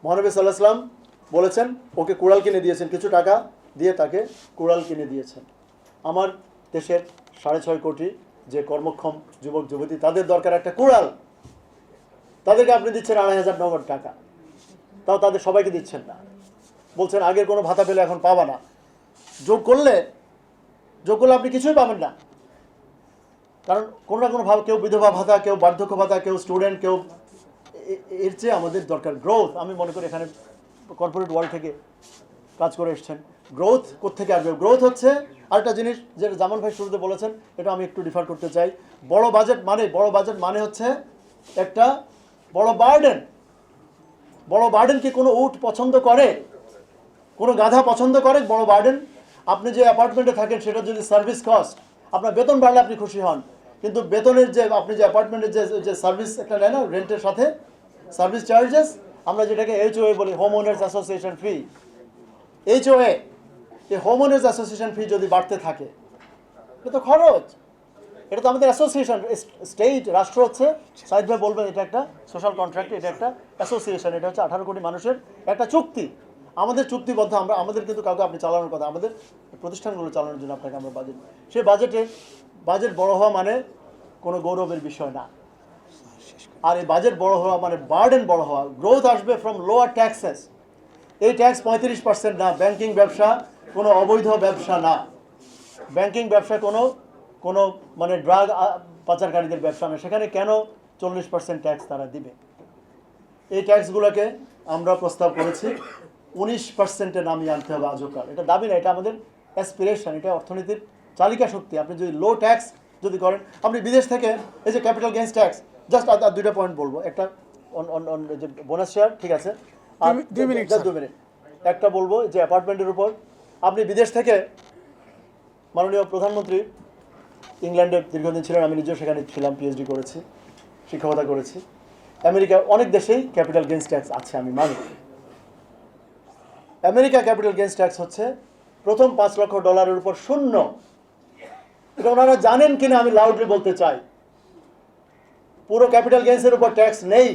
মহানবী সাল্লাল্লাহু আলাইহি ওয়াসাল্লাম বলেছেন ওকে কুড়াল কিনে দিয়েছেন, কিছু টাকা দিয়ে তাকে কুড়াল কিনে দিয়েছেন। আমার দেশের 6.5 কোটি যে কর্মক্ষম যুবক যুবতী, তাদের দরকার একটা কুড়াল, তাদেরকে আপনি দিচ্ছেন 2,500 নগদ টাকা, তাও তাদের সবাইকে দিচ্ছেন না। বলছেন আগের কোনো ভাতা পেলে এখন পাবা না। যোগ করলে আপনি কিছুই পাবেন না, কারণ কোনো না কোনোভাবে কেউ বিধবা ভাতা, কেউ বার্ধক্য ভাতা, কেউ স্টুডেন্ট, কেউ এর চেয়ে আমাদের দরকার গ্রোথ। আমি মনে করি এখানে কর্পোরেট ওয়ার্ল্ড থেকে কাজ করে এসছেন, গ্রোথ কোত্থেকে আসবে? গ্রোথ হচ্ছে আরেকটা জিনিস যেটা জামান ভাই শুরুতে বলেছেন, এটা আমি একটু ডিফার করতে চাই। বড় বাজেট মানে হচ্ছে একটা বড় বার্ডেন। বড় বার্ডেন কি কোনো উট পছন্দ করে? কোনো গাধা পছন্দ করে বড় বার্ডেন? আপনি যে অ্যাপার্টমেন্টে থাকেন সেটা যদি সার্ভিস কস্ট, আপনার বেতন বাড়লে আপনি খুশি হন, কিন্তু বেতনের যে আপনি যে অ্যাপার্টমেন্টের যে সার্ভিস একটা নেয় না রেন্টের সাথে, সার্ভিস চার্জেস, আমরা যেটাকে HOA বলি, হোম ওনার্স অ্যাসোসিয়েশন ফি, HOA, এই হোম ওনার্স অ্যাসোসিয়েশন ফি যদি বাড়তে থাকে, এটা তো খরচ। এটা তো আমাদের অ্যাসোসিয়েশন, স্টেট, রাষ্ট্র হচ্ছে, সাইদ ভাই বলবেন এটা একটা সোশ্যাল কন্ট্রাক্ট, এটা একটা অ্যাসোসিয়েশন, এটা হচ্ছে 18 কোটি মানুষের একটা চুক্তি। আমাদের চুক্তিবদ্ধ, আমাদের কিন্তু কাউকে আপনি চালানোর কথা, আমাদের প্রতিষ্ঠানগুলো চালানোর জন্য আপনাকে আমরা বাজেট, সেই বাজেট বড় হওয়া মানে কোনো গৌরবের বিষয় না। আর এই বাজেট বড় হওয়া মানে বার্ডেন বড় হওয়া। গ্রোথ আসবে ফ্রম লোয়ার ট্যাক্সেস। এই ট্যাক্স 35% না। ব্যাংকিং ব্যবসা কোনো অবৈধ ব্যবসা না। ব্যাংকিং ব্যবসা কোনো মানে ড্রাগ পাচারকারীদের ব্যবসা না। সেখানে কেন 40% ট্যাক্স তারা দিবে? এই ট্যাক্সগুলোকে আমরা প্রস্তাব করেছি 19%-এ নামিয়ে আনতে হবে আজকাল। এটা দাবি না, এটা আমাদের অ্যাসপিরেশন, এটা অর্থনীতির চালিকা শক্তি। আপনি যদি লো ট্যাক্স যদি করেন, আপনি বিদেশ থেকে এই যে ক্যাপিটাল গেইনস ট্যাক্স, জাস্ট আর দুইটা পয়েন্ট বলবো। একটা যে বোনাস শেয়ার, ঠিক আছে, আর 2 মিনিট, একটা বলবো যে অ্যাপার্টমেন্টের উপর আপনি বিদেশ থেকে, মাননীয় প্রধানমন্ত্রী ইংল্যান্ডে দীর্ঘদিন ছিলেন, আমি নিজেও সেখানে ছিলাম, PhD করেছি, শিক্ষকতা করেছি। আমেরিকা অনেক দেশেই ক্যাপিটাল গেইনস ট্যাক্স আছে, আমি মানি। আমেরিকা ক্যাপিটাল গেইনস ট্যাক্স হচ্ছে প্রথম $5 লক্ষ উপর 0। এটা ওনারা জানেন কিনা আমি লাউডলি বলতে চাই। পুরো ক্যাপিটাল গেইনসের উপর ট্যাক্স নেই।